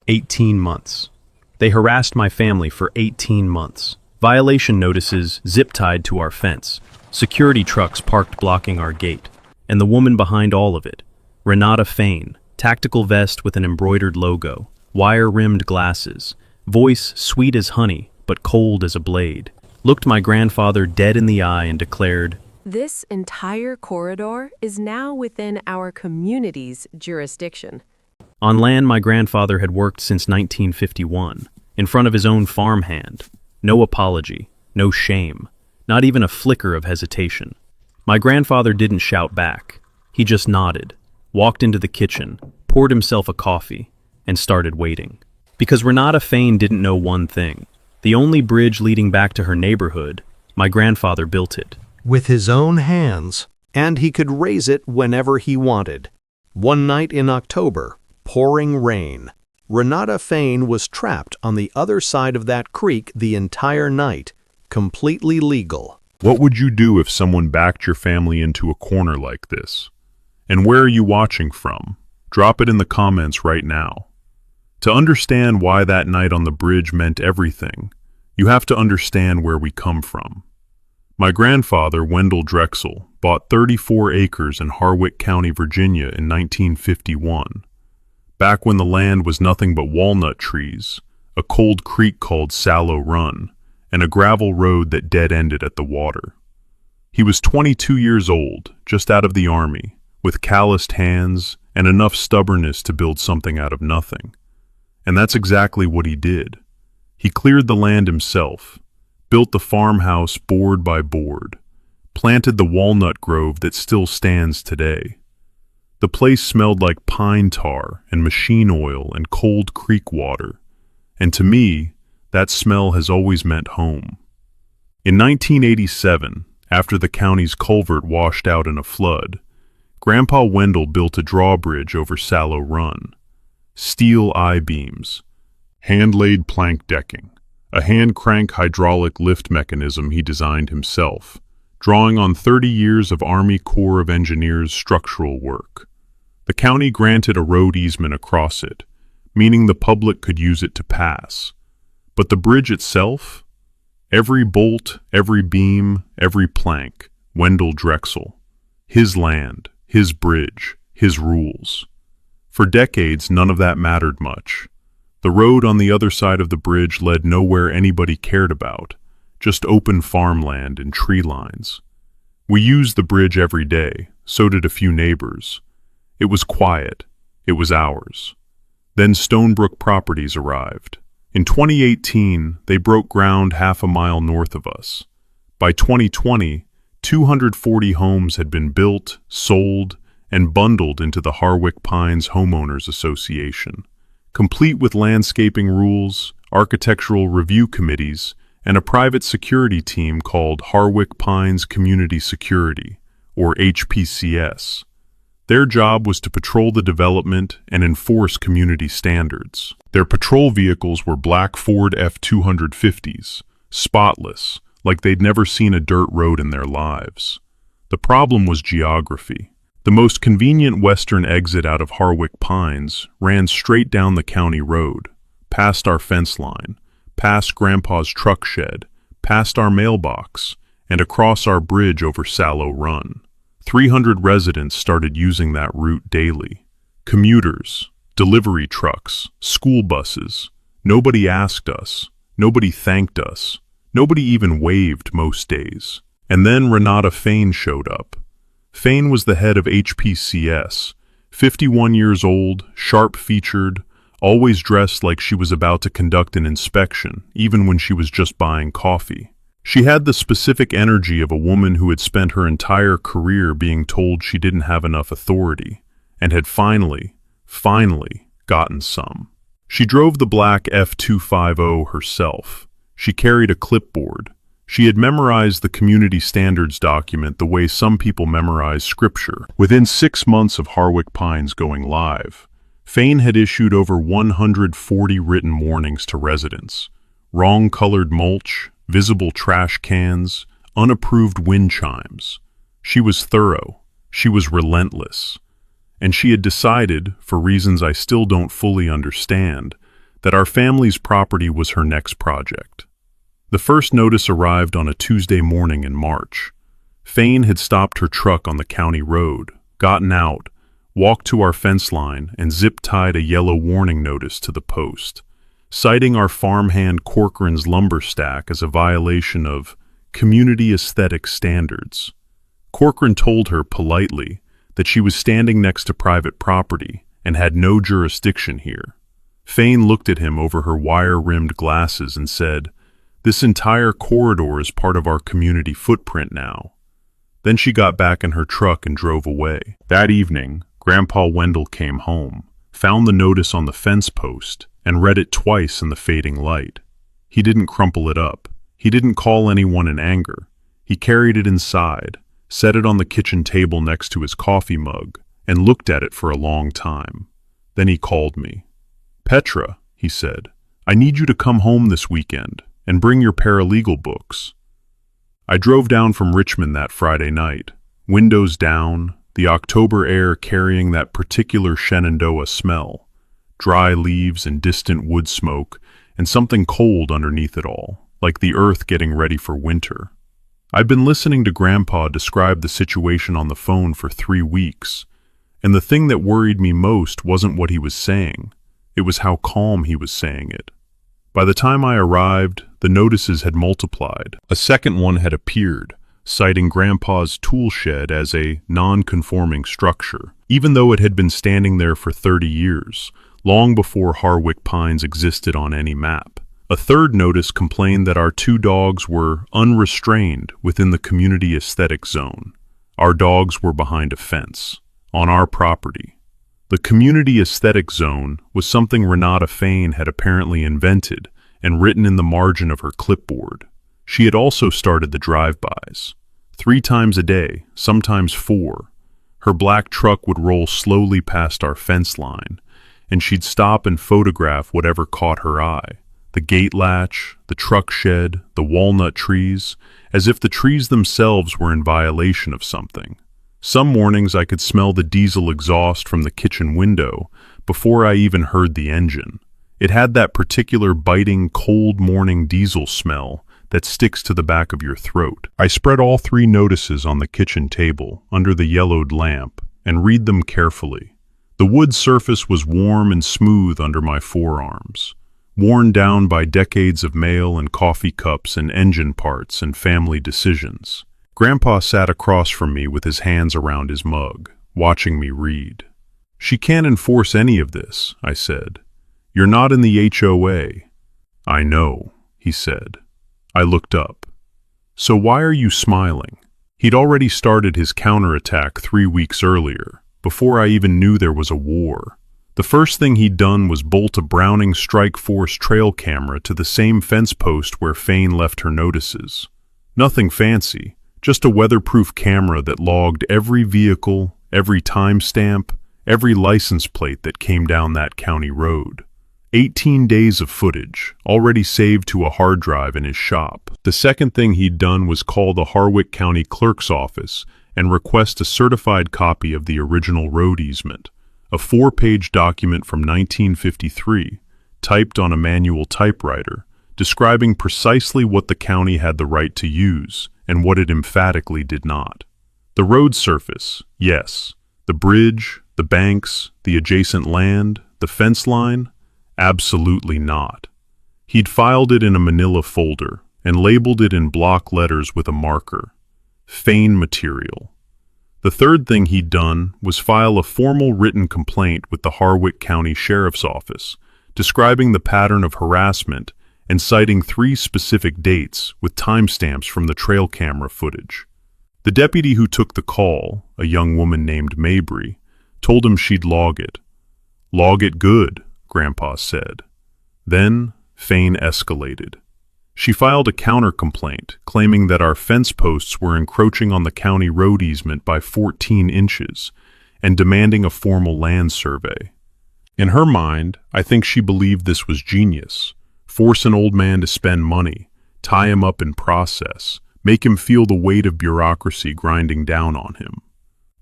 18 months. They harassed my family for 18 months. Violation notices zip-tied to our fence. Security trucks parked blocking our gate. And the woman behind all of it, Renata Fain, tactical vest with an embroidered logo, wire-rimmed glasses, voice sweet as honey but cold as a blade, looked my grandfather dead in the eye and declared, "This entire corridor is now within our community's jurisdiction." On land my grandfather had worked since 1951, in front of his own farmhand. No apology, no shame, not even a flicker of hesitation. My grandfather didn't shout back. He just nodded, walked into the kitchen, poured himself a coffee, and started waiting. Because Renata Fain didn't know one thing. The only bridge leading back to her neighborhood, my grandfather built it. With his own hands, and he could raise it whenever he wanted. One night in October, pouring rain, Renata Fain was trapped on the other side of that creek the entire night, completely legal. What would you do if someone backed your family into a corner like this? And where are you watching from? Drop it in the comments right now. To understand why that night on the bridge meant everything, you have to understand where we come from. My grandfather, Wendell Drexel, bought 34 acres in Harwick County, Virginia in 1951. Back when the land was nothing but walnut trees, a cold creek called Sallow Run, and a gravel road that dead-ended at the water. He was 22 years old, just out of the army, with calloused hands and enough stubbornness to build something out of nothing. And that's exactly what he did. He cleared the land himself, built the farmhouse board by board, planted the walnut grove that still stands today. The place smelled like pine tar and machine oil and cold creek water, and to me, that smell has always meant home. In 1987, after the county's culvert washed out in a flood, Grandpa Wendell built a drawbridge over Sallow Run. Steel I-beams, hand-laid plank decking, a hand-crank hydraulic lift mechanism he designed himself, drawing on 30 years of Army Corps of Engineers structural work. The county granted a road easement across it, meaning the public could use it to pass. But the bridge itself? Every bolt, every beam, every plank, Wendell Drexel. His land, his bridge, his rules. For decades, none of that mattered much. The road on the other side of the bridge led nowhere anybody cared about, just open farmland and tree lines. We used the bridge every day, so did a few neighbors. It was quiet. It was ours. Then Stonebrook Properties arrived. In 2018, they broke ground half a mile north of us. By 2020, 240 homes had been built, sold, and bundled into the Harwick Pines Homeowners Association, complete with landscaping rules, architectural review committees, and a private security team called Harwick Pines Community Security, or HPCS. Their job was to patrol the development and enforce community standards. Their patrol vehicles were black Ford F-250s, spotless, like they'd never seen a dirt road in their lives. The problem was geography. The most convenient western exit out of Harwick Pines ran straight down the county road, past our fence line, past Grandpa's truck shed, past our mailbox, and across our bridge over Sallow Run. 300 residents started using that route daily. Commuters, delivery trucks, school buses. Nobody asked us. Nobody thanked us. Nobody even waved most days. And then Renata Fain showed up. Fain was the head of HPCS, 51 years old, sharp-featured, always dressed like she was about to conduct an inspection, even when she was just buying coffee. She had the specific energy of a woman who had spent her entire career being told she didn't have enough authority, and had finally gotten some. She drove the black F-250 herself. She carried a clipboard. She had memorized the community standards document the way some people memorize scripture. Within 6 months of Harwick Pines going live, Fain had issued over 140 written warnings to residents. Wrong-colored mulch, visible trash cans, unapproved wind chimes. She was thorough. She was relentless. And she had decided, for reasons I still don't fully understand, that our family's property was her next project. The first notice arrived on a Tuesday morning in March. Fane had stopped her truck on the county road, gotten out, walked to our fence line, and zip-tied a yellow warning notice to the post, citing our farmhand Corcoran's lumber stack as a violation of community aesthetic standards. Corcoran told her politely that she was standing next to private property and had no jurisdiction here. Fane looked at him over her wire-rimmed glasses and said, "This entire corridor is part of our community footprint now." Then she got back in her truck and drove away. That evening, Grandpa Wendell came home, found the notice on the fence post, and read it twice in the fading light. He didn't crumple it up. He didn't call anyone in anger. He carried it inside, set it on the kitchen table next to his coffee mug, and looked at it for a long time. Then he called me. "Petra," he said, "I need you to come home this weekend and bring your paralegal books." I drove down from Richmond that Friday night, windows down, the October air carrying that particular Shenandoah smell, dry leaves and distant wood smoke, and something cold underneath it all, like the earth getting ready for winter. I'd been listening to Grandpa describe the situation on the phone for 3 weeks, and the thing that worried me most wasn't what he was saying, it was how calm he was saying it. By the time I arrived, the notices had multiplied. A second one had appeared, citing Grandpa's tool shed as a non-conforming structure, even though it had been standing there for 30 years, long before Harwick Pines existed on any map. A third notice complained that our 2 dogs were unrestrained within the community aesthetic zone. Our dogs were behind a fence, on our property. The community aesthetic zone was something Renata Fane had apparently invented and written in the margin of her clipboard. She had also started the drive-bys. 3 times a day, sometimes 4. Her black truck would roll slowly past our fence line, and she'd stop and photograph whatever caught her eye. The gate latch, the truck shed, the walnut trees, as if the trees themselves were in violation of something. Some mornings I could smell the diesel exhaust from the kitchen window before I even heard the engine. It had that particular biting, cold morning diesel smell that sticks to the back of your throat. I spread all 3 notices on the kitchen table under the yellowed lamp and read them carefully. The wood surface was warm and smooth under my forearms, worn down by decades of mail and coffee cups and engine parts and family decisions. Grandpa sat across from me with his hands around his mug, watching me read. "She can't enforce any of this," I said. "You're not in the HOA." "I know," he said. I looked up. "So why are you smiling?" He'd already started his counterattack 3 weeks earlier, before I even knew there was a war. The first thing he'd done was bolt a Browning Strike Force trail camera to the same fence post where Fane left her notices. Nothing fancy, just a weatherproof camera that logged every vehicle, every timestamp, every license plate that came down that county road. 18 days of footage, already saved to a hard drive in his shop. The second thing he'd done was call the Harwick County Clerk's office and request a certified copy of the original road easement, a 4-page document from 1953, typed on a manual typewriter, describing precisely what the county had the right to use and what it emphatically did not. The road surface, yes. The bridge, the banks, the adjacent land, the fence line, absolutely not. He'd filed it in a manila folder and labeled it in block letters with a marker. Fane material. The third thing he'd done was file a formal written complaint with the Harwick County Sheriff's Office, describing the pattern of harassment and citing 3 specific dates with timestamps from the trail camera footage. The deputy who took the call, a young woman named Mabry, told him she'd log it. "Log it good," Grandpa said. Then Fane escalated. She filed a counter-complaint, claiming that our fence posts were encroaching on the county road easement by 14 inches and demanding a formal land survey. In her mind, I think she believed this was genius. Force an old man to spend money, tie him up in process, make him feel the weight of bureaucracy grinding down on him.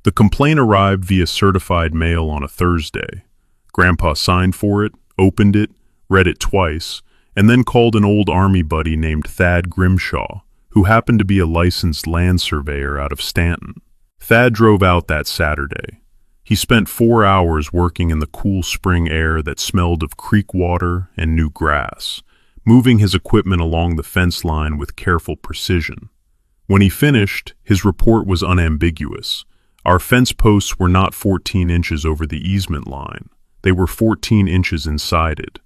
The complaint arrived via certified mail on a Thursday. Grandpa signed for it, opened it, read it twice, and then called an old Army buddy named Thad Grimshaw, who happened to be a licensed land surveyor out of Stanton. Thad drove out that Saturday. He spent 4 hours working in the cool spring air that smelled of creek water and new grass, moving his equipment along the fence line with careful precision. When he finished, his report was unambiguous. Our fence posts were not 14 inches over the easement line. They were 14 inches inside it.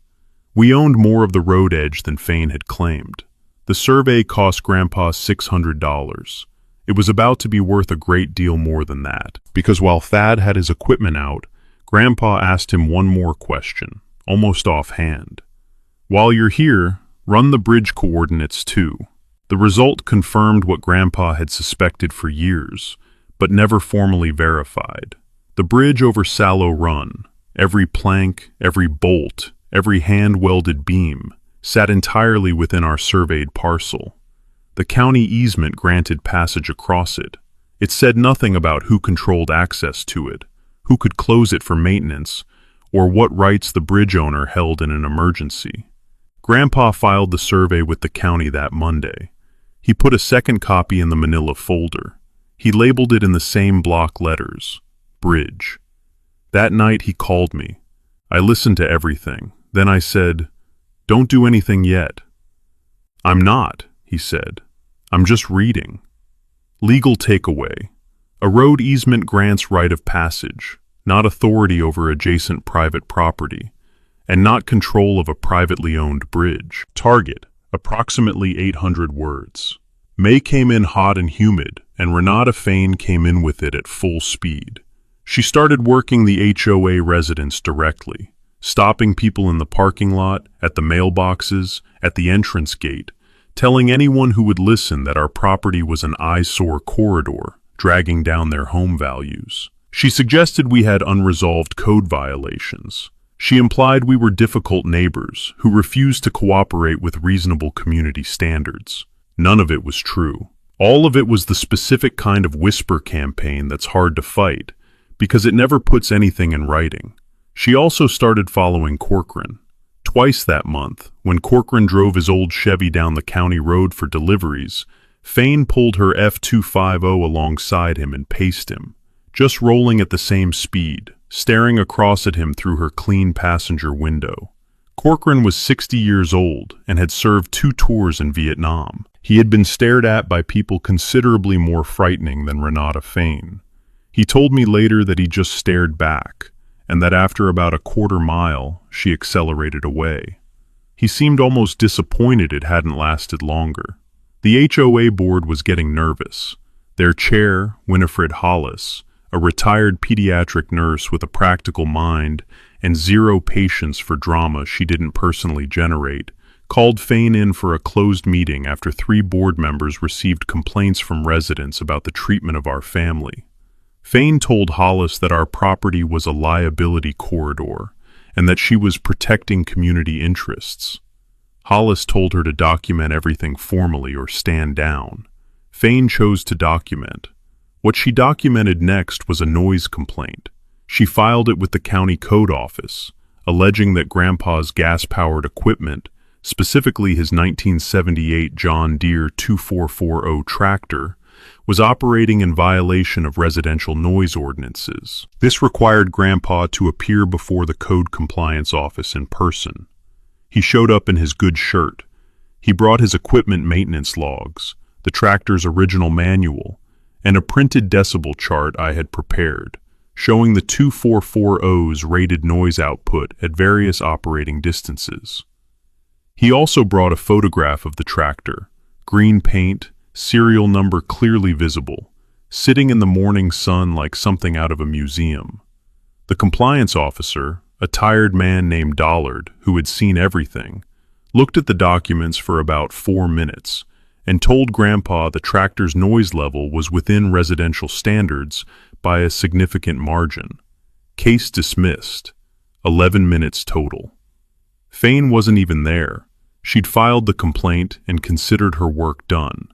We owned more of the road edge than Fane had claimed. The survey cost Grandpa $600. It was about to be worth a great deal more than that, because while Thad had his equipment out, Grandpa asked him one more question, almost offhand. "While you're here, run the bridge coordinates too." The result confirmed what Grandpa had suspected for years, but never formally verified. The bridge over Sallow Run, every plank, every bolt, every hand-welded beam, sat entirely within our surveyed parcel. The county easement granted passage across it. It said nothing about who controlled access to it, who could close it for maintenance, or what rights the bridge owner held in an emergency. Grandpa filed the survey with the county that Monday. He put a second copy in the manila folder. He labeled it in the same block letters, Bridge. That night he called me. I listened to everything. Then I said, "Don't do anything yet." "I'm not," he said. "I'm just reading." Legal takeaway. A road easement grants right of passage, not authority over adjacent private property, and not control of a privately owned bridge. Target, approximately 800 words. May came in hot and humid, and Renata Fane came in with it at full speed. She started working the HOA residents directly, stopping people in the parking lot, at the mailboxes, at the entrance gate, telling anyone who would listen that our property was an eyesore corridor, dragging down their home values. She suggested we had unresolved code violations. She implied we were difficult neighbors who refused to cooperate with reasonable community standards. None of it was true. All of it was the specific kind of whisper campaign that's hard to fight, because it never puts anything in writing. She also started following Corcoran. Twice that month, when Corcoran drove his old Chevy down the county road for deliveries, Fane pulled her F250 alongside him and paced him, just rolling at the same speed, staring across at him through her clean passenger window. Corcoran was 60 years old and had served 2 tours in Vietnam. He had been stared at by people considerably more frightening than Renata Fane. He told me later that he just stared back, and that after about a quarter mile, she accelerated away. He seemed almost disappointed it hadn't lasted longer. The HOA board was getting nervous. Their chair, Winifred Hollis, a retired pediatric nurse with a practical mind and zero patience for drama she didn't personally generate, called Fane in for a closed meeting after 3 board members received complaints from residents about the treatment of our family. Fane told Hollis that our property was a liability corridor and that she was protecting community interests. Hollis told her to document everything formally or stand down. Fane chose to document. What she documented next was a noise complaint. She filed it with the county code office, alleging that Grandpa's gas-powered equipment, specifically his 1978 John Deere 2440 tractor, was operating in violation of residential noise ordinances. This required Grandpa to appear before the code compliance office in person. He showed up in his good shirt. He brought his equipment maintenance logs, the tractor's original manual, and a printed decibel chart I had prepared, showing the 2440's rated noise output at various operating distances. He also brought a photograph of the tractor, green paint, serial number clearly visible, sitting in the morning sun like something out of a museum. The compliance officer, a tired man named Dollard, who had seen everything, looked at the documents for about 4 minutes and told Grandpa the tractor's noise level was within residential standards by a significant margin. Case dismissed. 11 minutes total. Fane wasn't even there. She'd filed the complaint and considered her work done.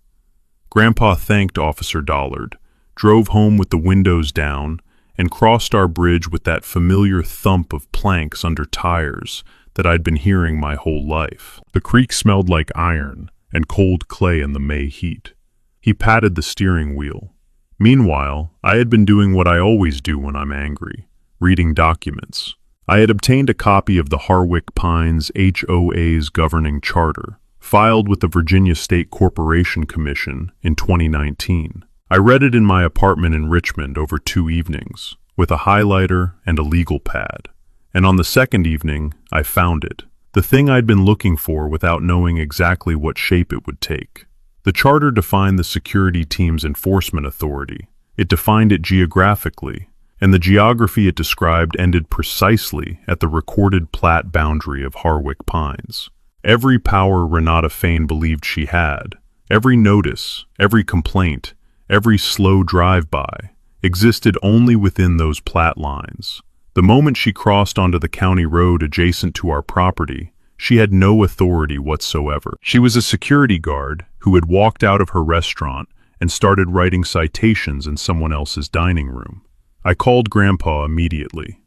Grandpa thanked Officer Dollard, drove home with the windows down, and crossed our bridge with that familiar thump of planks under tires that I'd been hearing my whole life. The creek smelled like iron and cold clay in the May heat. He patted the steering wheel. Meanwhile, I had been doing what I always do when I'm angry, reading documents. I had obtained a copy of the Harwick Pines HOA's governing charter, filed with the Virginia State Corporation Commission in 2019. I read it in my apartment in Richmond over 2 evenings, with a highlighter and a legal pad. And on the second evening, I found it, the thing I'd been looking for without knowing exactly what shape it would take. The charter defined the security team's enforcement authority. It defined it geographically, and the geography it described ended precisely at the recorded plat boundary of Harwick Pines. Every power Renata Fain believed she had, every notice, every complaint, every slow drive-by, existed only within those plat lines. The moment she crossed onto the county road adjacent to our property, she had no authority whatsoever. She was a security guard who had walked out of her restaurant and started writing citations in someone else's dining room. I called Grandpa immediately.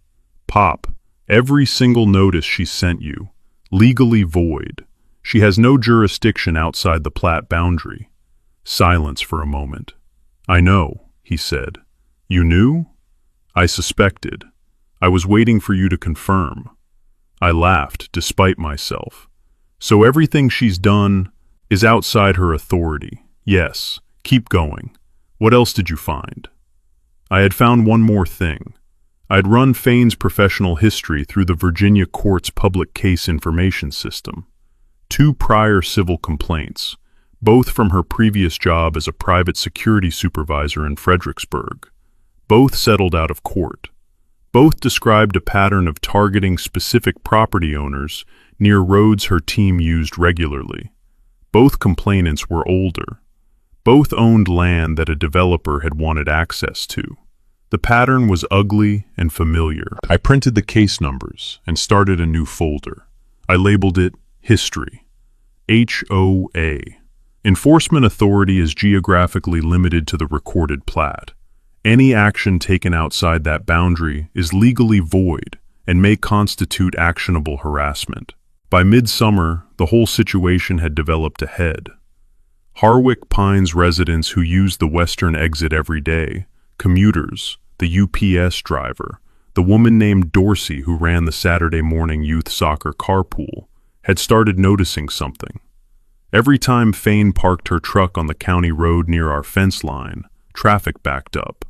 "Pop, every single notice she sent you, legally void. She has no jurisdiction outside the plat boundary." Silence for a moment. "I know," he said. "You knew?" "I suspected. I was waiting for you to confirm." I laughed, despite myself. "So everything she's done is outside her authority." "Yes. Keep going. What else did you find?" I had found one more thing. I'd run Fain's professional history through the Virginia Court's Public Case Information System. 2 prior civil complaints, both from her previous job as a private security supervisor in Fredericksburg. Both settled out of court. Both described a pattern of targeting specific property owners near roads her team used regularly. Both complainants were older. Both owned land that a developer had wanted access to. The pattern was ugly and familiar. I printed the case numbers and started a new folder. I labeled it History. HOA. Enforcement authority is geographically limited to the recorded plat. Any action taken outside that boundary is legally void and may constitute actionable harassment. By midsummer, the whole situation had developed ahead. Harwick Pines residents who used the western exit every day, commuters, the UPS driver, the woman named Dorsey who ran the Saturday morning youth soccer carpool, had started noticing something. Every time Fain parked her truck on the county road near our fence line, traffic backed up.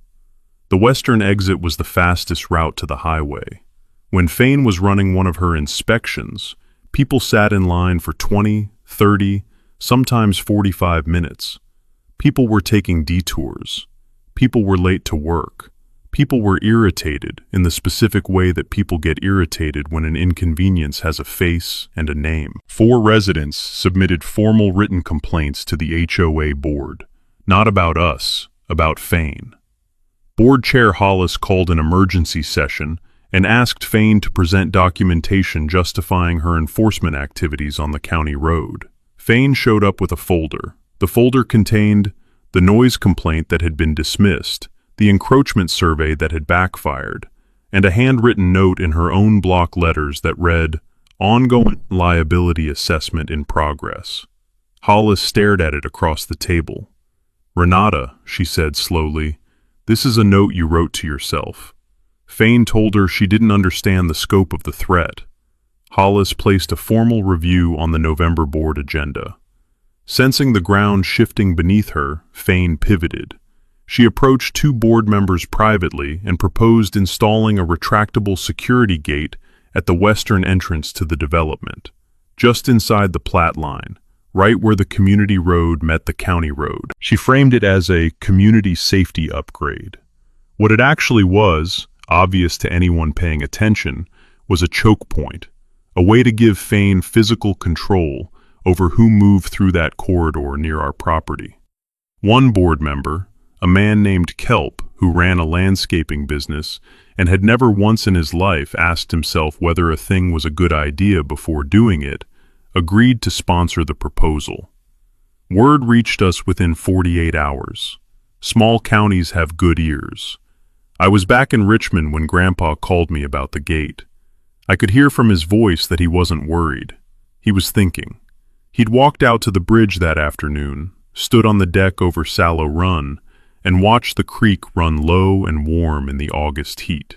The western exit was the fastest route to the highway. When Fain was running one of her inspections, people sat in line for 20, 30, sometimes 45 minutes. People were taking detours. People were late to work. People were irritated in the specific way that people get irritated when an inconvenience has a face and a name. 4 residents submitted formal written complaints to the HOA board. Not about us, about Fain. Board Chair Hollis called an emergency session and asked Fain to present documentation justifying her enforcement activities on the county road. Fain showed up with a folder. The folder contained the noise complaint that had been dismissed, the encroachment survey that had backfired, and a handwritten note in her own block letters that read, "Ongoing liability assessment in progress." Hollis stared at it across the table. "Renata," she said slowly, "this is a note you wrote to yourself." Fain told her she didn't understand the scope of the threat. Hollis placed a formal review on the November board agenda. Sensing the ground shifting beneath her, Fain pivoted. She approached 2 board members privately and proposed installing a retractable security gate at the western entrance to the development, just inside the plat line, right where the community road met the county road. She framed it as a community safety upgrade. What it actually was, obvious to anyone paying attention, was a choke point, a way to give Fain physical control over who moved through that corridor near our property. One board member, a man named Kelp, who ran a landscaping business and had never once in his life asked himself whether a thing was a good idea before doing it, agreed to sponsor the proposal. Word reached us within 48 hours. Small counties have good ears. I was back in Richmond when Grandpa called me about the gate. I could hear from his voice that he wasn't worried. He was thinking. He'd walked out to the bridge that afternoon, stood on the deck over Sallow Run, and watched the creek run low and warm in the August heat.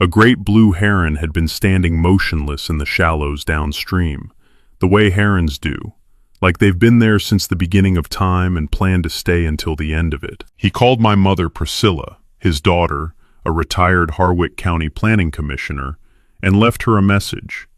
A great blue heron had been standing motionless in the shallows downstream, the way herons do, like they've been there since the beginning of time and planned to stay until the end of it. He called my mother Priscilla, his daughter, a retired Harwick County Planning Commissioner, and left her a message.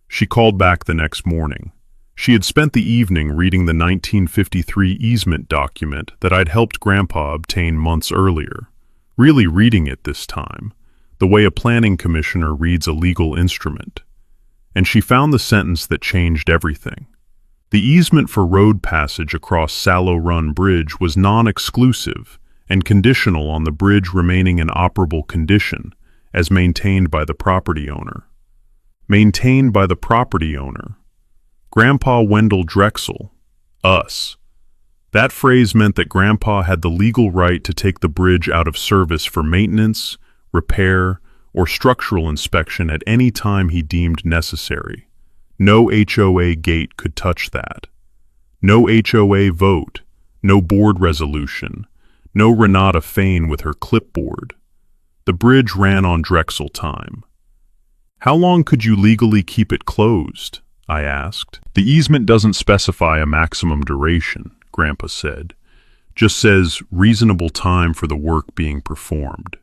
She called back the next morning. She had spent the evening reading the 1953 easement document that I'd helped Grandpa obtain months earlier, really reading it this time, the way a planning commissioner reads a legal instrument. And she found the sentence that changed everything. The easement for road passage across Sallow Run Bridge was non-exclusive and conditional on the bridge remaining in operable condition, as maintained by the property owner. Maintained by the property owner. Grandpa Wendell Drexel. Us. That phrase meant that Grandpa had the legal right to take the bridge out of service for maintenance, repair, or structural inspection at any time he deemed necessary. No HOA gate could touch that. No HOA vote, no board resolution, no Renata Fain with her clipboard. The bridge ran on Drexel time. How long could you legally keep it closed? I asked. The easement doesn't specify a maximum duration, Grandpa said. Just says reasonable time for the work being performed.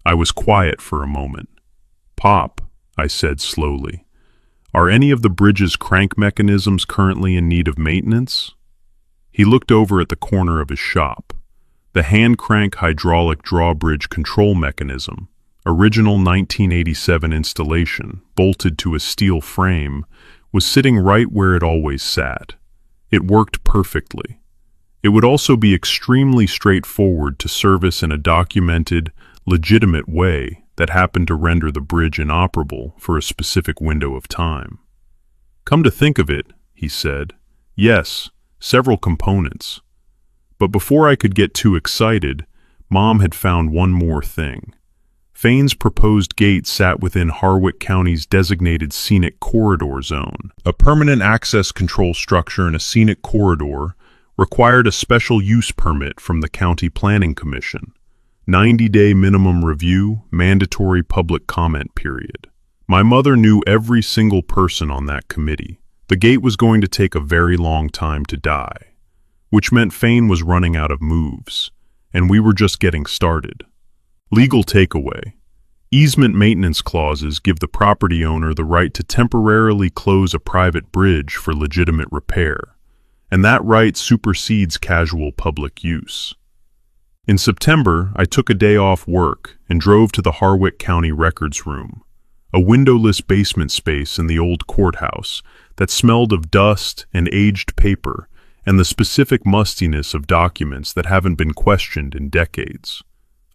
I was quiet for a moment. Pop, I said slowly, are any of the bridge's crank mechanisms currently in need of maintenance? He looked over at the corner of his shop. The hand crank hydraulic drawbridge control mechanism, original 1987 installation, bolted to a steel frame, was sitting right where it always sat. It worked perfectly. It would also be extremely straightforward to service in a documented, legitimate way that happened to render the bridge inoperable for a specific window of time. Come to think of it, he said, yes, several components. But before I could get too excited, Mom had found one more thing. Fain's proposed gate sat within Harwick County's designated scenic corridor zone. A permanent access control structure in a scenic corridor required a special use permit from the County Planning Commission. 90-day minimum review, mandatory public comment period. My mother knew every single person on that committee. The gate was going to take a very long time to die, which meant Fain was running out of moves, and we were just getting started. Legal takeaway. Easement maintenance clauses give the property owner the right to temporarily close a private bridge for legitimate repair, and that right supersedes casual public use. In September, I took a day off work and drove to the Harwick County Records Room, a windowless basement space in the old courthouse that smelled of dust and aged paper and the specific mustiness of documents that haven't been questioned in decades.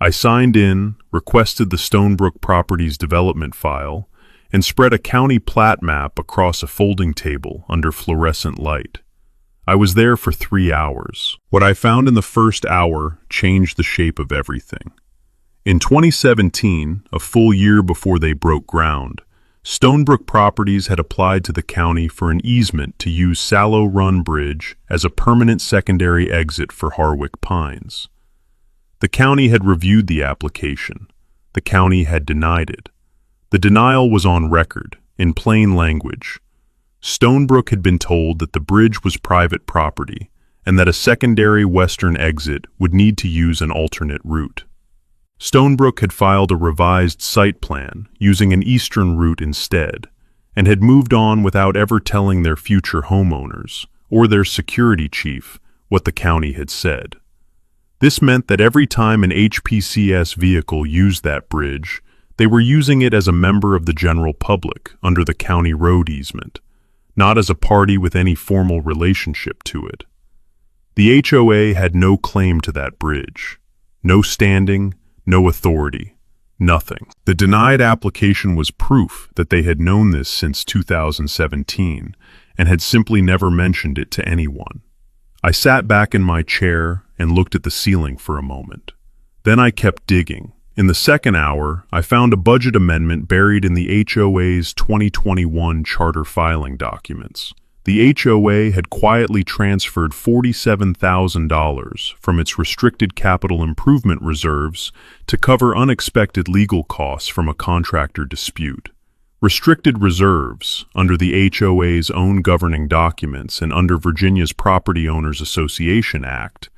I signed in, requested the Stonebrook Properties development file, and spread a county plat map across a folding table under fluorescent light. I was there for 3 hours. What I found in the first hour changed the shape of everything. In 2017, a full year before they broke ground, Stonebrook Properties had applied to the county for an easement to use Sallow Run Bridge as a permanent secondary exit for Harwick Pines. The county had reviewed the application. The county had denied it. The denial was on record, in plain language. Stonebrook had been told that the bridge was private property and that a secondary western exit would need to use an alternate route. Stonebrook had filed a revised site plan using an eastern route instead and had moved on without ever telling their future homeowners or their security chief what the county had said. This meant that every time an HPCS vehicle used that bridge, they were using it as a member of the general public under the county road easement, not as a party with any formal relationship to it. The HOA had no claim to that bridge, no standing, no authority, nothing. The denied application was proof that they had known this since 2017 and had simply never mentioned it to anyone. I sat back in my chair and looked at the ceiling for a moment. Then I kept digging, In the second hour, I found a budget amendment buried in the HOA's 2021 charter filing documents. The HOA had quietly transferred $47,000 from its restricted capital improvement reserves to cover unexpected legal costs from a contractor dispute. Restricted reserves, under the HOA's own governing documents and under Virginia's Property Owners Association Act,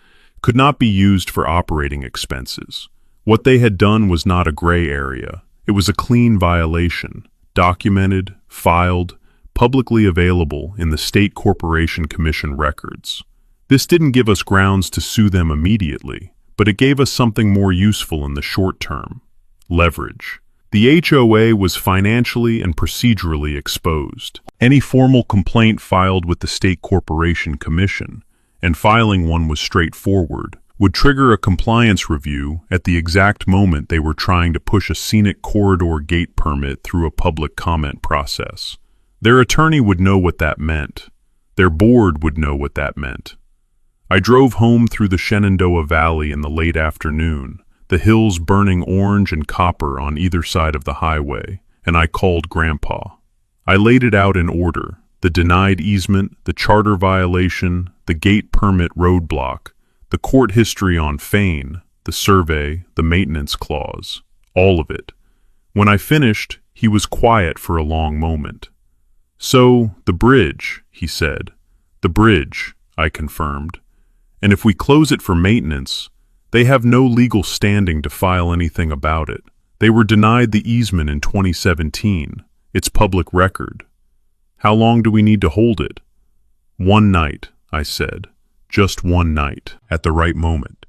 could not be used for operating expenses. What they had done was not a gray area. It was a clean violation, documented, filed, publicly available in the State Corporation Commission records. This didn't give us grounds to sue them immediately, but it gave us something more useful in the short term: leverage. The HOA was financially and procedurally exposed. Any formal complaint filed with the State Corporation Commission, and filing one was straightforward, would trigger a compliance review at the exact moment they were trying to push a scenic corridor gate permit through a public comment process. Their attorney would know what that meant. Their board would know what that meant. I drove home through the Shenandoah Valley in the late afternoon, the hills burning orange and copper on either side of the highway, and I called Grandpa. I laid it out in order: the denied easement, the charter violation, the gate permit roadblock, the court history on Fane, the survey, the maintenance clause, all of it. When I finished, he was quiet for a long moment. "So, the bridge," he said. "The bridge," I confirmed. "And if we close it for maintenance, they have no legal standing to file anything about it. They were denied the easement in 2017. It's public record. How long do we need to hold it?" "One night," I said. "Just one night, at the right moment."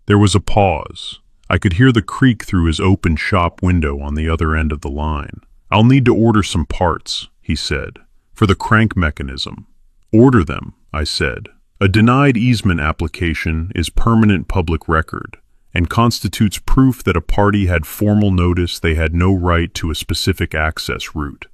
There was a pause. I could hear the creak through his open shop window on the other end of the line. "I'll need to order some parts," he said, "for the crank mechanism." "Order them," I said. "A denied easement application is permanent public record and constitutes proof that a party had formal notice they had no right to a specific access route.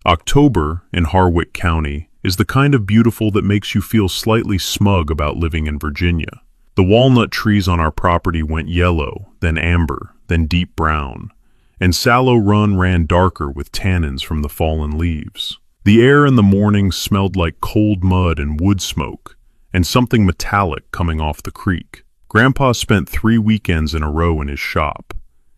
October, in Harwick County, is the kind of beautiful that makes you feel slightly smug about living in Virginia. The walnut trees on our property went yellow, then amber, then deep brown, and Sallow Run ran darker with tannins from the fallen leaves. The air in the morning smelled like cold mud and wood smoke, and something metallic coming off the creek. Grandpa spent 3 weekends in a row in his shop.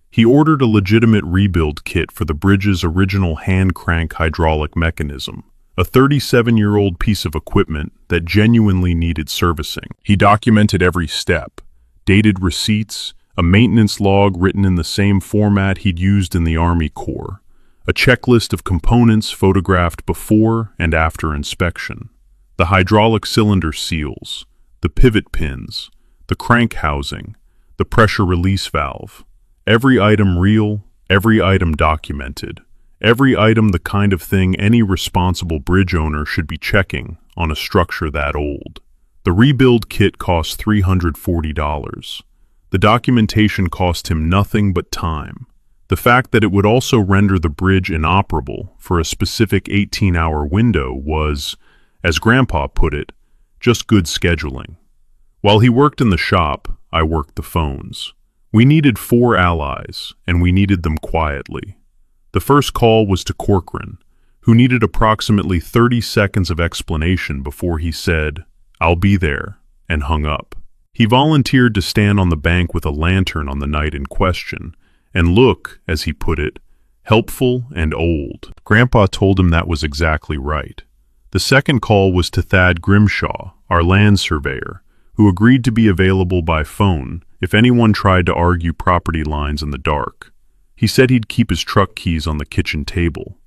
He ordered a legitimate rebuild kit for the bridge's original hand-crank hydraulic mechanism, a 37-year-old piece of equipment that genuinely needed servicing. He documented every step, dated receipts, a maintenance log written in the same format he'd used in the Army Corps, a checklist of components photographed before and after inspection, the hydraulic cylinder seals, the pivot pins, the crank housing, the pressure release valve. Every item real, every item documented. Every item the kind of thing any responsible bridge owner should be checking on a structure that old. The rebuild kit cost $340. The documentation cost him nothing but time. The fact that it would also render the bridge inoperable for a specific 18-hour window was, as Grandpa put it, just good scheduling. While he worked in the shop, I worked the phones. We needed 4 allies, and we needed them quietly. The first call was to Corcoran, who needed approximately 30 seconds of explanation before he said, "I'll be there," and hung up. He volunteered to stand on the bank with a lantern on the night in question, and look, as he put it, helpful and old. Grandpa told him that was exactly right. The second call was to Thad Grimshaw, our land surveyor, who agreed to be available by phone if anyone tried to argue property lines in the dark. He said he'd keep his truck keys on the kitchen table.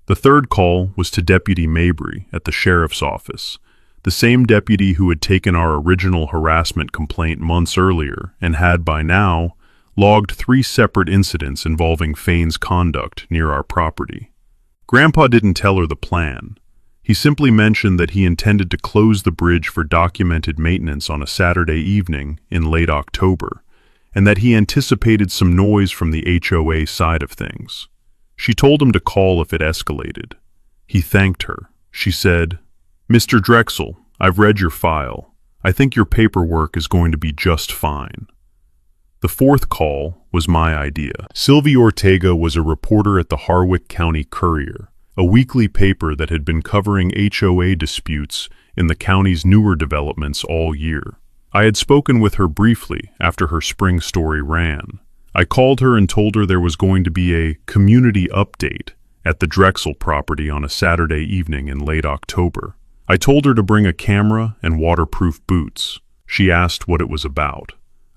The third call was to Deputy Mabry at the sheriff's office, the same deputy who had taken our original harassment complaint months earlier and had by now logged 3 separate incidents involving Fane's conduct near our property. Grandpa didn't tell her the plan. He simply mentioned that he intended to close the bridge for documented maintenance on a Saturday evening in late October, and that he anticipated some noise from the HOA side of things. She told him to call if it escalated. He thanked her. She said, "Mr. Drexel, I've read your file. I think your paperwork is going to be just fine." The fourth call was my idea. Sylvie Ortega was a reporter at the Harwick County Courier, a weekly paper that had been covering HOA disputes in the county's newer developments all year. I had spoken with her briefly after her spring story ran. I called her and told her there was going to be a community update at the Drexel property on a Saturday evening in late October. I told her to bring a camera and waterproof boots. She asked what it was about.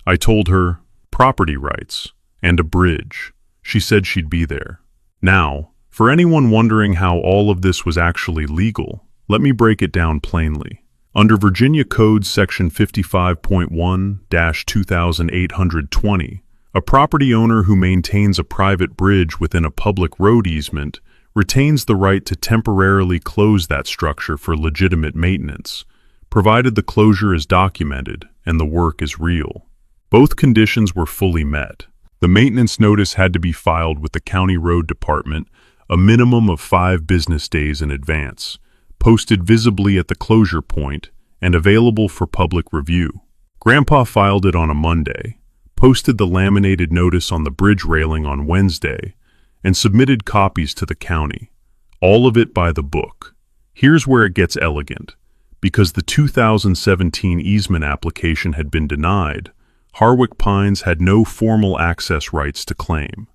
I told her property rights and a bridge. She said she'd be there. Now, for anyone wondering how all of this was actually legal, let me break it down plainly. Under Virginia Code Section 55.1-2820, a property owner who maintains a private bridge within a public road easement retains the right to temporarily close that structure for legitimate maintenance, provided the closure is documented and the work is real. Both conditions were fully met. The maintenance notice had to be filed with the county road department a minimum of 5 business days in advance, posted visibly at the closure point, and available for public review. Grandpa filed it on a Monday, posted the laminated notice on the bridge railing on Wednesday, and submitted copies to the county, all of it by the book. Here's where it gets elegant. Because the 2017 easement application had been denied, Harwick Pines had no formal access rights to claim.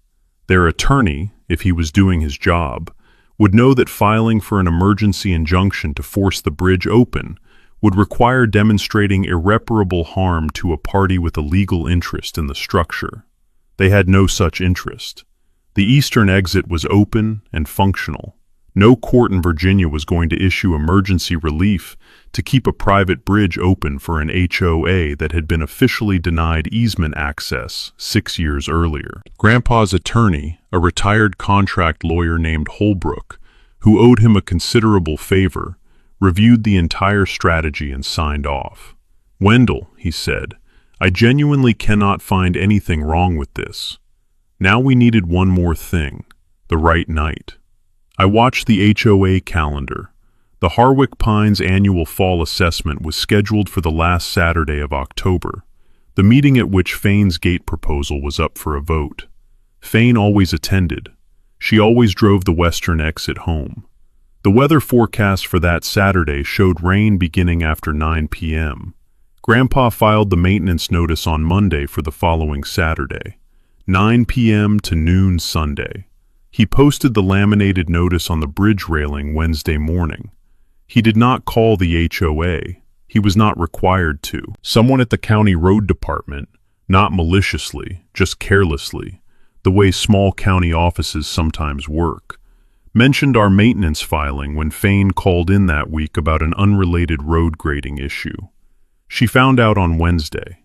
Their attorney, if he was doing his job, would know that filing for an emergency injunction to force the bridge open would require demonstrating irreparable harm to a party with a legal interest in the structure. They had no such interest. The eastern exit was open and functional. No court in Virginia was going to issue emergency relief to keep a private bridge open for an HOA that had been officially denied easement access 6 years earlier. Grandpa's attorney, a retired contract lawyer named Holbrook, who owed him a considerable favor, reviewed the entire strategy and signed off. "Wendell," he said, "I genuinely cannot find anything wrong with this. Now we needed one more thing, the right night." I watched the HOA calendar. The Harwick Pines annual fall assessment was scheduled for the last Saturday of October, the meeting at which Fane's gate proposal was up for a vote. Fane always attended. She always drove the western exit home. The weather forecast for that Saturday showed rain beginning after 9 p.m. Grandpa filed the maintenance notice on Monday for the following Saturday, 9 p.m. to noon Sunday. He posted the laminated notice on the bridge railing Wednesday morning. He did not call the HOA. He was not required to. Someone at the county road department, not maliciously, just carelessly, the way small county offices sometimes work, mentioned our maintenance filing when Fane called in that week about an unrelated road grading issue. She found out on Wednesday.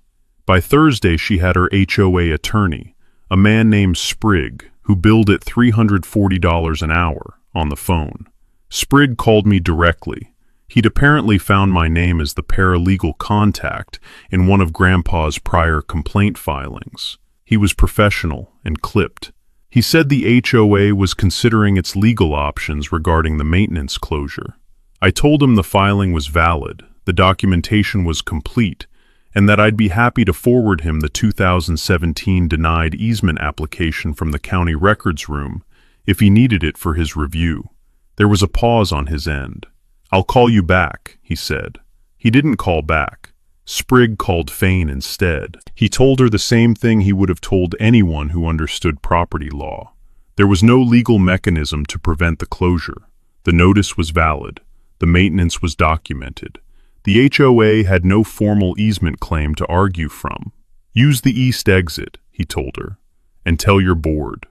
By Thursday, she had her HOA attorney, a man named Sprigg, who billed at $340 an hour, on the phone. Sprigg called me directly. He'd apparently found my name as the paralegal contact in one of Grandpa's prior complaint filings. He was professional and clipped. He said the HOA was considering its legal options regarding the maintenance closure. I told him the filing was valid, the documentation was complete, and that I'd be happy to forward him the 2017 denied easement application from the county records room if he needed it for his review. There was a pause on his end. "I'll call you back," he said. He didn't call back. Sprigg called Fane instead. He told her the same thing he would have told anyone who understood property law. There was no legal mechanism to prevent the closure. The notice was valid. The maintenance was documented. The HOA had no formal easement claim to argue from. "Use the east exit," he told her, "and tell your board."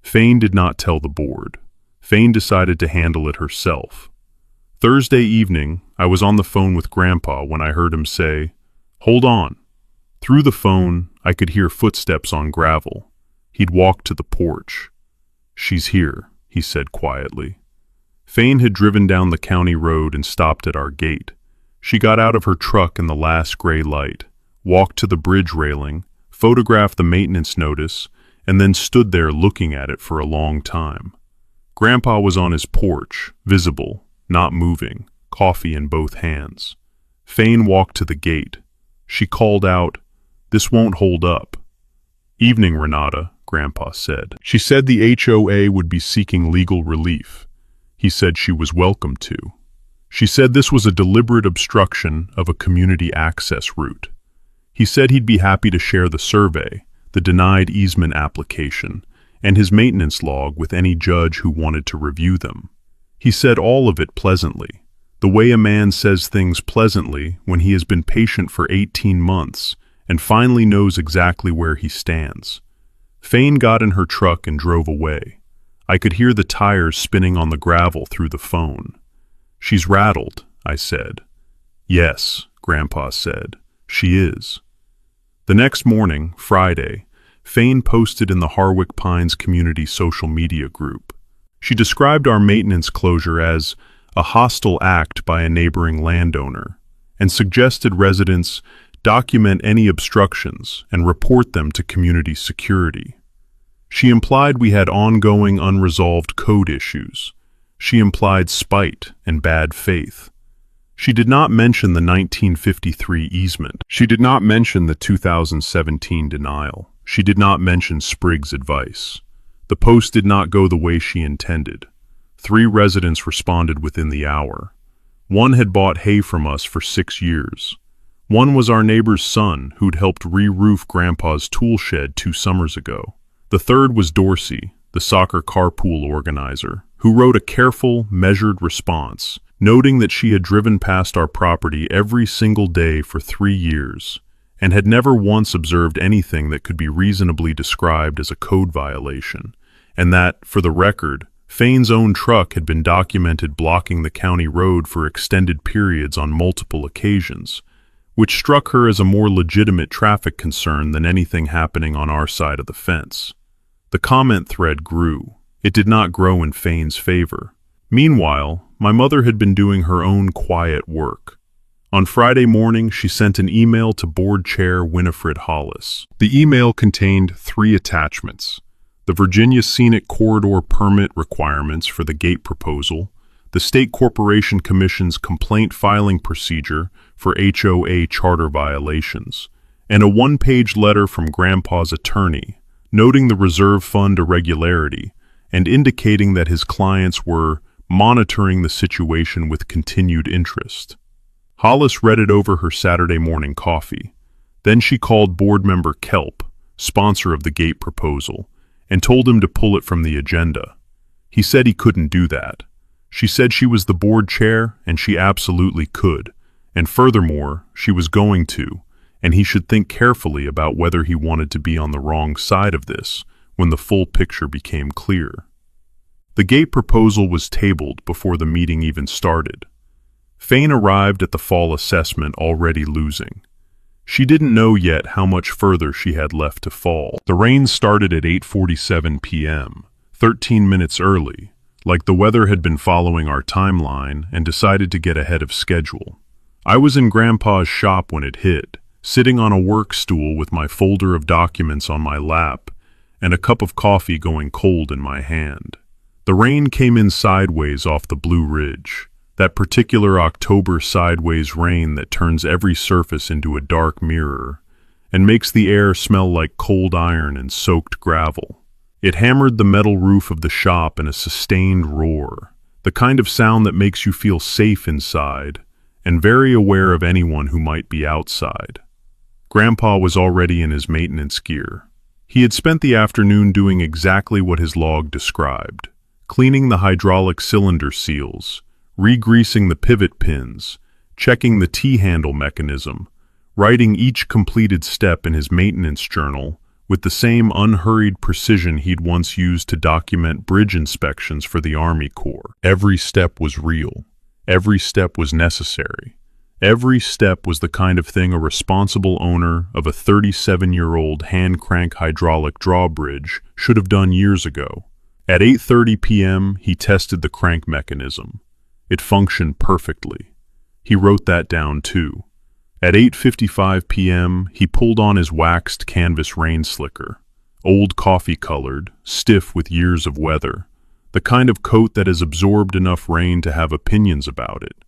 Fane did not tell the board. Fane decided to handle it herself. Thursday evening, I was on the phone with Grandpa when I heard him say, "Hold on." Through the phone, I could hear footsteps on gravel. He'd walked to the porch. "She's here," he said quietly. Fane had driven down the county road and stopped at our gate. She got out of her truck in the last gray light, walked to the bridge railing, photographed the maintenance notice, and then stood there looking at it for a long time. Grandpa was on his porch, visible, not moving, coffee in both hands. Fane walked to the gate. She called out, "This won't hold up. "Evening, Renata," Grandpa said. She said the HOA would be seeking legal relief. He said she was welcome to. She said this was a deliberate obstruction of a community access route. He said he'd be happy to share the survey, the denied easement application, and his maintenance log with any judge who wanted to review them. He said all of it pleasantly, the way a man says things pleasantly when he has been patient for 18 months and finally knows exactly where he stands. Fane got in her truck and drove away. I could hear the tires spinning on the gravel through the phone. "She's rattled," I said. "Yes," Grandpa said, "she is." The next morning, Friday, Fane posted in the Harwick Pines community social media group. She described our maintenance closure as a hostile act by a neighboring landowner and suggested residents document any obstructions and report them to community security. She implied we had ongoing unresolved code issues. She implied spite and bad faith. She did not mention the 1953 easement. She did not mention the 2017 denial. She did not mention Spriggs' advice. The post did not go the way she intended. 3 residents responded within the hour. 1 had bought hay from us for 6 years. 1 was our neighbor's son who'd helped re-roof Grandpa's tool shed 2 summers ago. The 3rd was Dorsey, the soccer carpool organizer, who wrote a careful, measured response, noting that she had driven past our property every single day for 3 years and had never once observed anything that could be reasonably described as a code violation, and that, for the record, Fane's own truck had been documented blocking the county road for extended periods on multiple occasions, which struck her as a more legitimate traffic concern than anything happening on our side of the fence. The comment thread grew. It did not grow in Fane's favor. Meanwhile, my mother had been doing her own quiet work. On Friday morning, she sent an email to Board Chair Winifred Hollis. The email contained 3 attachments: the Virginia Scenic Corridor permit requirements for the gate proposal, the State Corporation Commission's complaint filing procedure for HOA charter violations, and a 1-page letter from Grandpa's attorney, noting the reserve fund irregularity and indicating that his clients were monitoring the situation with continued interest. Hollis read it over her Saturday morning coffee. Then she called board member Kelp, sponsor of the gate proposal, and told him to pull it from the agenda. He said he couldn't do that. She said she was the board chair and she absolutely could, and furthermore, she was going to, and he should think carefully about whether he wanted to be on the wrong side of this when the full picture became clear. The gate proposal was tabled before the meeting even started. Fane arrived at the fall assessment already losing. She didn't know yet how much further she had left to fall. The rain started at 8:47 p.m., 13 minutes early, like the weather had been following our timeline and decided to get ahead of schedule. I was in Grandpa's shop when it hit, sitting on a work stool with my folder of documents on my lap and a cup of coffee going cold in my hand. The rain came in sideways off the Blue Ridge, that particular October sideways rain that turns every surface into a dark mirror and makes the air smell like cold iron and soaked gravel. It hammered the metal roof of the shop in a sustained roar, the kind of sound that makes you feel safe inside and very aware of anyone who might be outside. Grandpa was already in his maintenance gear. He had spent the afternoon doing exactly what his log described: cleaning the hydraulic cylinder seals, re-greasing the pivot pins, checking the T-handle mechanism, writing each completed step in his maintenance journal with the same unhurried precision he'd once used to document bridge inspections for the Army Corps. Every step was real. Every step was necessary. Every step was the kind of thing a responsible owner of a 37-year-old hand-crank hydraulic drawbridge should have done years ago. At 8:30 p.m., he tested the crank mechanism. It functioned perfectly. He wrote that down too. At 8:55 p.m., he pulled on his waxed canvas rain slicker, old coffee-colored, stiff with years of weather, the kind of coat that has absorbed enough rain to have opinions about it,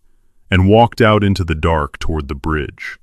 and walked out into the dark toward the bridge.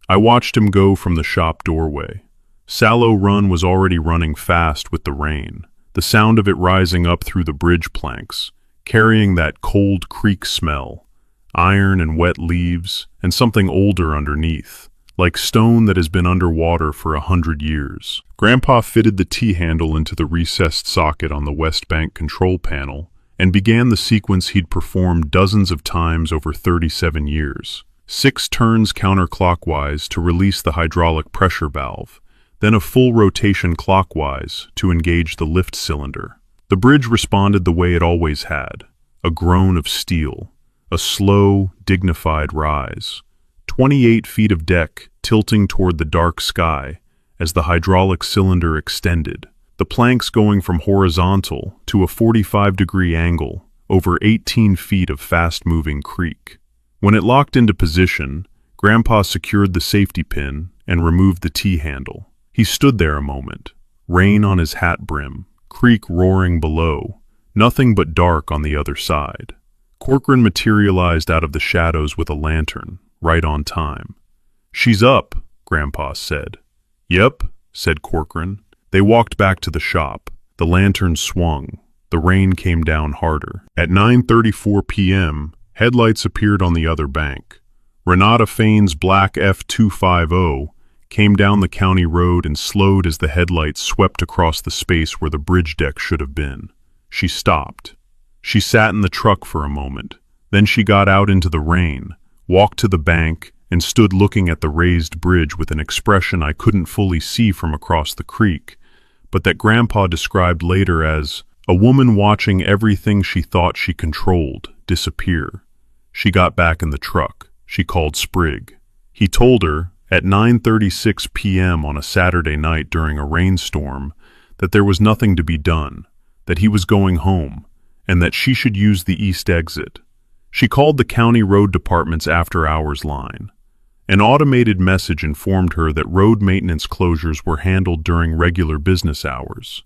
I watched him go from the shop doorway. Sallow Run was already running fast with the rain, the sound of it rising up through the bridge planks, carrying that cold creek smell, iron and wet leaves, and something older underneath, like stone that has been underwater for 100 years. Grandpa fitted the T-handle into the recessed socket on the West Bank control panel and began the sequence he'd performed dozens of times over 37 years. 6 turns counterclockwise to release the hydraulic pressure valve, then a full rotation clockwise to engage the lift cylinder. The bridge responded the way it always had, a groan of steel, a slow, dignified rise. 28 feet of deck tilting toward the dark sky as the hydraulic cylinder extended, the planks going from horizontal to a 45-degree angle over 18 feet of fast-moving creek. When it locked into position, Grandpa secured the safety pin and removed the T-handle. He stood there a moment, rain on his hat brim, creek roaring below, nothing but dark on the other side. Corcoran materialized out of the shadows with a lantern, right on time. "She's up," Grandpa said. "Yep," said Corcoran. They walked back to the shop. The lantern swung. The rain came down harder. At 9:34 p.m., headlights appeared on the other bank. Renata Fain's black F-250 came down the county road and slowed as the headlights swept across the space where the bridge deck should have been. She stopped. She sat in the truck for a moment. Then she got out into the rain, walked to the bank, and stood looking at the raised bridge with an expression I couldn't fully see from across the creek, but that Grandpa described later as a woman watching everything she thought she controlled disappear. She got back in the truck. She called Sprigg. He told her, at 9:36 p.m. on a Saturday night during a rainstorm, that there was nothing to be done, that he was going home, and that she should use the east exit. She called the county road department's after-hours line. An automated message informed her that road maintenance closures were handled during regular business hours.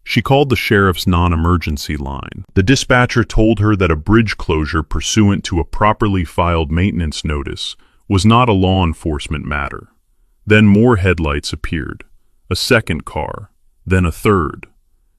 She called the sheriff's non-emergency line. The dispatcher told her that a bridge closure pursuant to a properly filed maintenance notice was not a law enforcement matter. Then more headlights appeared, a second car, then a third.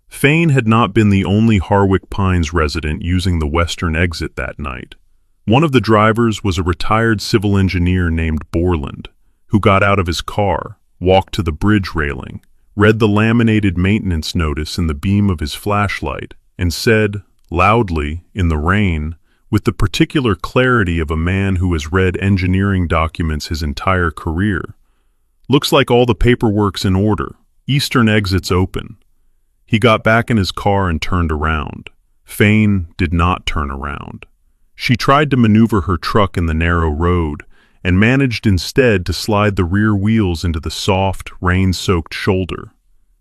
Fain had not been the only Harwick Pines resident using the western exit that night. One of the drivers was a retired civil engineer named Borland, who got out of his car, walked to the bridge railing, read the laminated maintenance notice in the beam of his flashlight, and said, loudly, in the rain, with the particular clarity of a man who has read engineering documents his entire career, "Looks like all the paperwork's in order. Eastern exit's open." He got back in his car and turned around. Fain did not turn around. She tried to maneuver her truck in the narrow road and managed instead to slide the rear wheels into the soft, rain-soaked shoulder.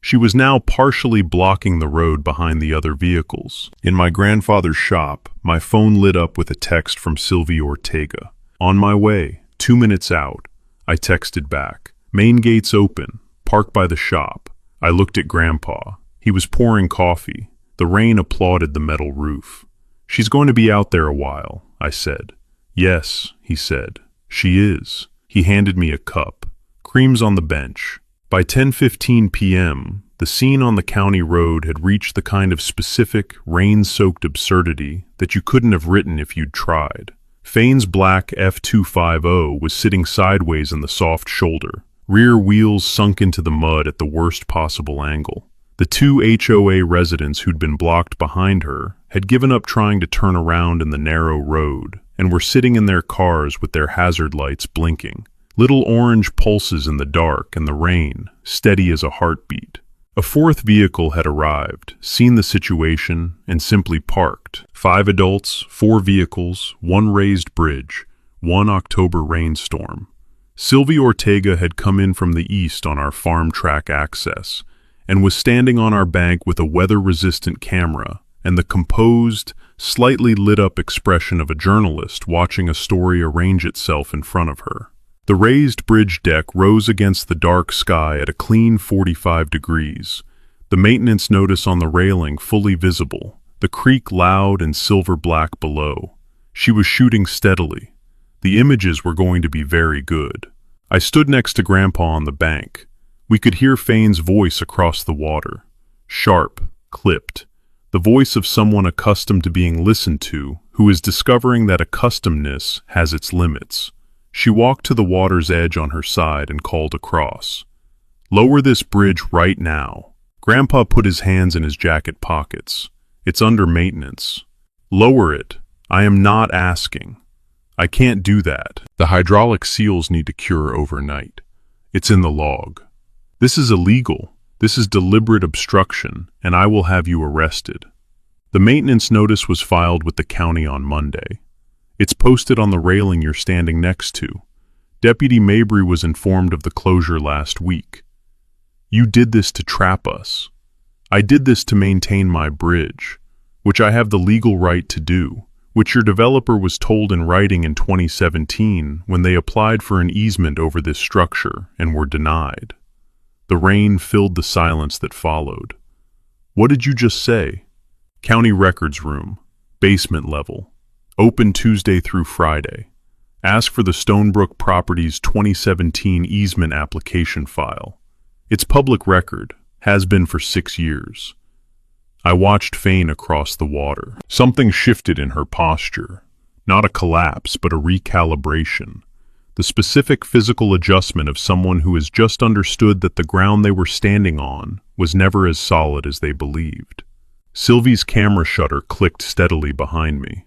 She was now partially blocking the road behind the other vehicles. In my grandfather's shop, my phone lit up with a text from Sylvie Ortega. "On my way, 2 minutes out." I texted back, "Main gate's open. Park by the shop." I looked at Grandpa. He was pouring coffee. The rain applauded the metal roof. "She's going to be out there a while," I said. "Yes," he said. "She is." He handed me a cup. Cream's on the bench. By 10:15 p.m., the scene on the county road had reached the kind of specific, rain-soaked absurdity that you couldn't have written if you'd tried. Fain's black F-250 was sitting sideways in the soft shoulder, rear wheels sunk into the mud at the worst possible angle. The 2 HOA residents who'd been blocked behind her had given up trying to turn around in the narrow road and were sitting in their cars with their hazard lights blinking. Little orange pulses in the dark and the rain, steady as a heartbeat. A fourth vehicle had arrived, seen the situation, and simply parked. 5 adults, 4 vehicles, 1 raised bridge, 1 October rainstorm. Sylvie Ortega had come in from the east on our farm track access, and was standing on our bank with a weather-resistant camera and the composed, slightly lit-up expression of a journalist watching a story arrange itself in front of her. The raised bridge deck rose against the dark sky at a clean 45 degrees, the maintenance notice on the railing fully visible, the creek loud and silver-black below. She was shooting steadily. The images were going to be very good. I stood next to Grandpa on the bank. We could hear Fane's voice across the water, sharp, clipped, the voice of someone accustomed to being listened to, who is discovering that accustomedness has its limits. She walked to the water's edge on her side and called across. "Lower this bridge right now." Grandpa put his hands in his jacket pockets. "It's under maintenance." "Lower it. I am not asking." "I can't do that. The hydraulic seals need to cure overnight. It's in the log." "This is illegal. This is deliberate obstruction, and I will have you arrested." The maintenance notice was filed with the county on Monday. It's posted on the railing you're standing next to. Deputy Mabry was informed of the closure last week. "You did this to trap us." "I did this to maintain my bridge, which I have the legal right to do, which your developer was told in writing in 2017 when they applied for an easement over this structure and were denied." The rain filled the silence that followed. "What did you just say?" "County records room, basement level, open Tuesday through Friday. Ask for the Stonebrook Properties 2017 easement application file. It's public record, has been for 6 years." I watched Fane across the water. Something shifted in her posture. Not a collapse, but a recalibration. The specific physical adjustment of someone who has just understood that the ground they were standing on was never as solid as they believed. Sylvie's camera shutter clicked steadily behind me.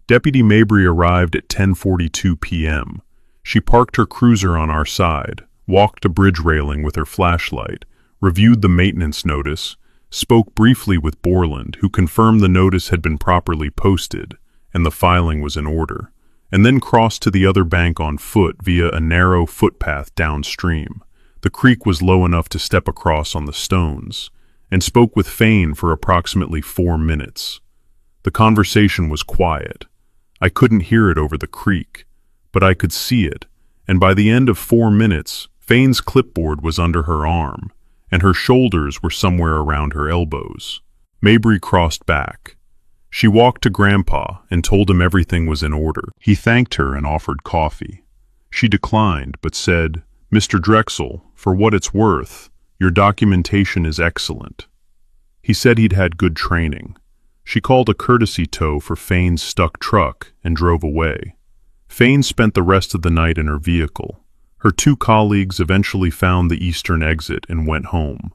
Deputy Mabry arrived at 10:42 p.m. She parked her cruiser on our side, walked a bridge railing with her flashlight, reviewed the maintenance notice, spoke briefly with Borland, who confirmed the notice had been properly posted and the filing was in order, and then crossed to the other bank on foot via a narrow footpath downstream. The creek was low enough to step across on the stones, and spoke with Fane for approximately 4 minutes. The conversation was quiet. I couldn't hear it over the creek, but I could see it, and by the end of 4 minutes, Fane's clipboard was under her arm, and her shoulders were somewhere around her elbows. Mabry crossed back. She walked to Grandpa and told him everything was in order. He thanked her and offered coffee. She declined, but said, "Mr. Drexel, for what it's worth, your documentation is excellent." He said he'd had good training. She called a courtesy tow for Fane's stuck truck and drove away. Fane spent the rest of the night in her vehicle. Her 2 colleagues eventually found the eastern exit and went home.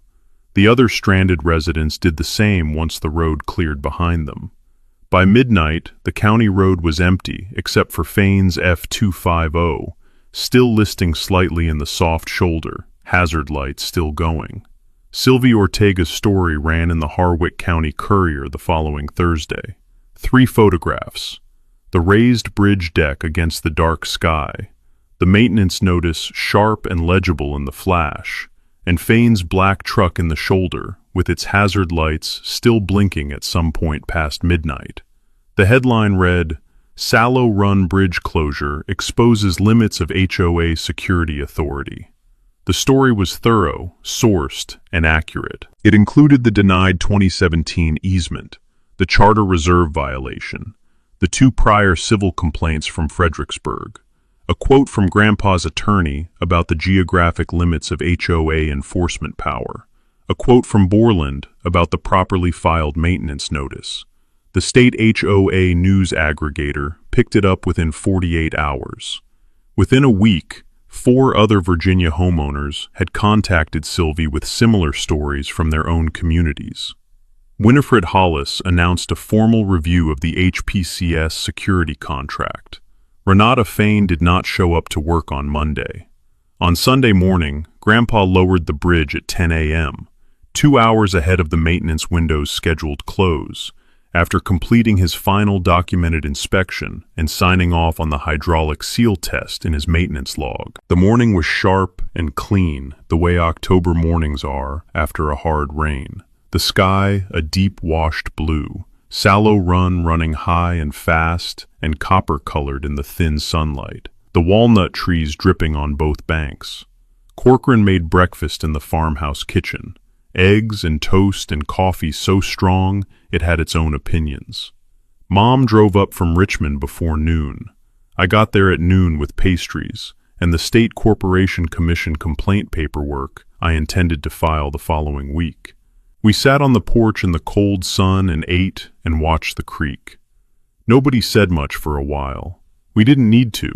The other stranded residents did the same once the road cleared behind them. By midnight, the county road was empty except for Fane's F250, still listing slightly in the soft shoulder, hazard lights still going. Sylvie Ortega's story ran in the Harwick County Courier the following Thursday. 3 photographs: the raised bridge deck against the dark sky, the maintenance notice sharp and legible in the flash, and Fane's black truck in the shoulder, with its hazard lights still blinking at some point past midnight. The headline read, "Sallow Run Bridge Closure Exposes Limits of HOA Security Authority." The story was thorough, sourced, and accurate. It included the denied 2017 easement, the charter reserve violation, the 2 prior civil complaints from Fredericksburg, a quote from Grandpa's attorney about the geographic limits of HOA enforcement power, a quote from Borland about the properly filed maintenance notice. The state HOA news aggregator picked it up within 48 hours. Within a week, 4 other Virginia homeowners had contacted Sylvie with similar stories from their own communities. Winifred Hollis announced a formal review of the HPCS security contract. Renata Fane did not show up to work on Monday. On Sunday morning, Grandpa lowered the bridge at 10 a.m., 2 hours ahead of the maintenance window's scheduled close, after completing his final documented inspection and signing off on the hydraulic seal test in his maintenance log. The morning was sharp and clean, the way October mornings are after a hard rain. The sky a deep washed blue, Sallow Run running high and fast and copper-colored in the thin sunlight. The walnut trees dripping on both banks. Corcoran made breakfast in the farmhouse kitchen. Eggs and toast and coffee so strong it had its own opinions. Mom drove up from Richmond before noon. I got there at noon with pastries, and the State Corporation Commission complaint paperwork I intended to file the following week. We sat on the porch in the cold sun and ate and watched the creek. Nobody said much for a while. We didn't need to.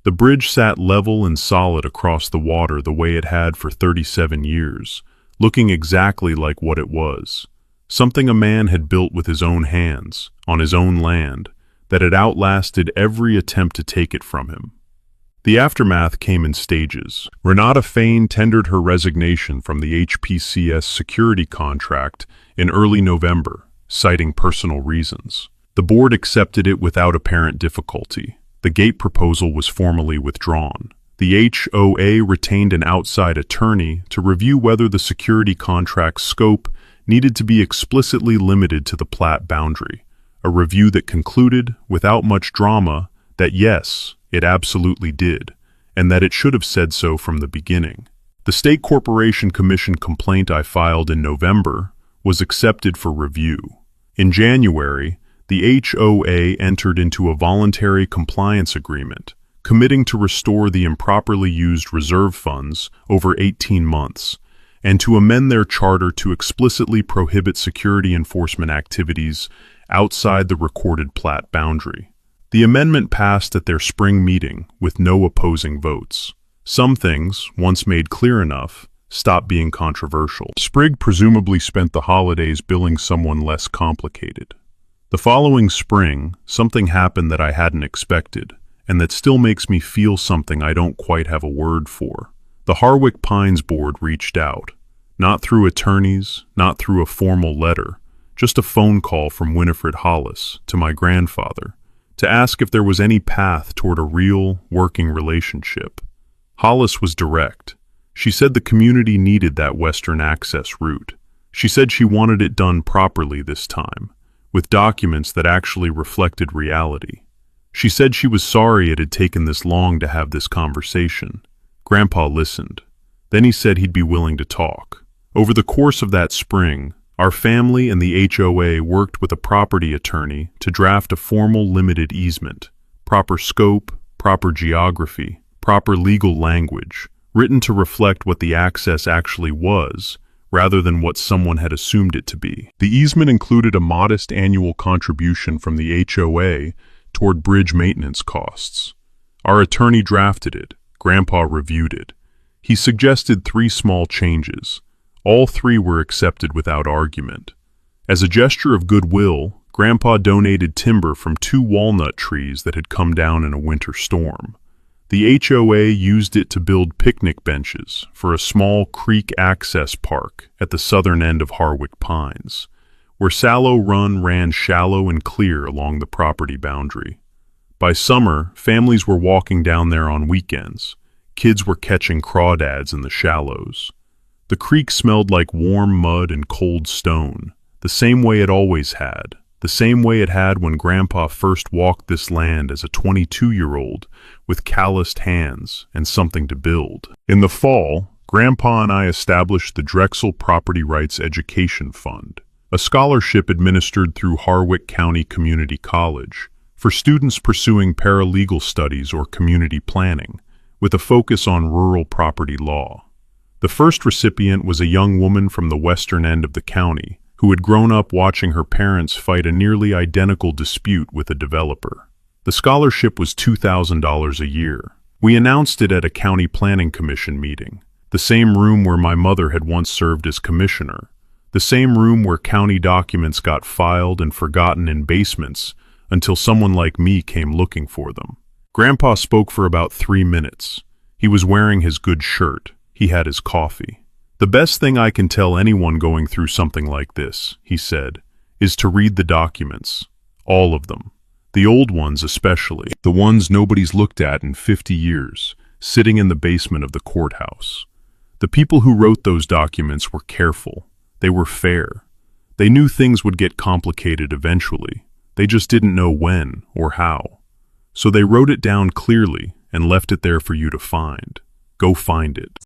The bridge sat level and solid across the water the way it had for 37 years, looking exactly like what it was. Something a man had built with his own hands, on his own land, that had outlasted every attempt to take it from him. The aftermath came in stages. Renata Fain tendered her resignation from the HPCS security contract in early November, citing personal reasons. The board accepted it without apparent difficulty. The gate proposal was formally withdrawn. The HOA retained an outside attorney to review whether the security contract's scope needed to be explicitly limited to the plat boundary, a review that concluded, without much drama, that yes, it absolutely did, and that it should have said so from the beginning. The State Corporation Commission complaint I filed in November was accepted for review. In January, the HOA entered into a voluntary compliance agreement, committing to restore the improperly used reserve funds over 18 months, and to amend their charter to explicitly prohibit security enforcement activities outside the recorded plat boundary. The amendment passed at their spring meeting with no opposing votes. Some things, once made clear enough, stopped being controversial. Sprigg presumably spent the holidays billing someone less complicated. The following spring, something happened that I hadn't expected, and that still makes me feel something I don't quite have a word for. The Harwick Pines Board reached out, not through attorneys, not through a formal letter, just a phone call from Winifred Hollis to my grandfather, to ask if there was any path toward a real, working relationship. Hollis was direct. She said the community needed that western access route. She said she wanted it done properly this time, with documents that actually reflected reality. She said she was sorry it had taken this long to have this conversation. Grandpa listened. Then he said he'd be willing to talk. Over the course of that spring, our family and the HOA worked with a property attorney to draft a formal limited easement, proper scope, proper geography, proper legal language, written to reflect what the access actually was, rather than what someone had assumed it to be. The easement included a modest annual contribution from the HOA toward bridge maintenance costs. Our attorney drafted it. Grandpa reviewed it. He suggested 3 small changes. All 3 were accepted without argument. As a gesture of goodwill, Grandpa donated timber from 2 walnut trees that had come down in a winter storm. The HOA used it to build picnic benches for a small creek access park at the southern end of Harwick Pines, where Sallow Run ran shallow and clear along the property boundary. By summer, families were walking down there on weekends. Kids were catching crawdads in the shallows. The creek smelled like warm mud and cold stone, the same way it always had, the same way it had when Grandpa first walked this land as a 22-year-old with calloused hands and something to build. In the fall, Grandpa and I established the Drexel Property Rights Education Fund, a scholarship administered through Harwick County Community College for students pursuing paralegal studies or community planning, with a focus on rural property law. The first recipient was a young woman from the western end of the county who had grown up watching her parents fight a nearly identical dispute with a developer. The scholarship was $2,000 a year. We announced it at a county planning commission meeting, the same room where my mother had once served as commissioner, the same room where county documents got filed and forgotten in basements until someone like me came looking for them. Grandpa spoke for about 3 minutes. He was wearing his good shirt. He had his coffee. "The best thing I can tell anyone going through something like this," he said, "is to read the documents. All of them. The old ones especially. The ones nobody's looked at in 50 years, sitting in the basement of the courthouse. The people who wrote those documents were careful. They were fair. They knew things would get complicated eventually. They just didn't know when or how. So they wrote it down clearly and left it there for you to find. Go find it."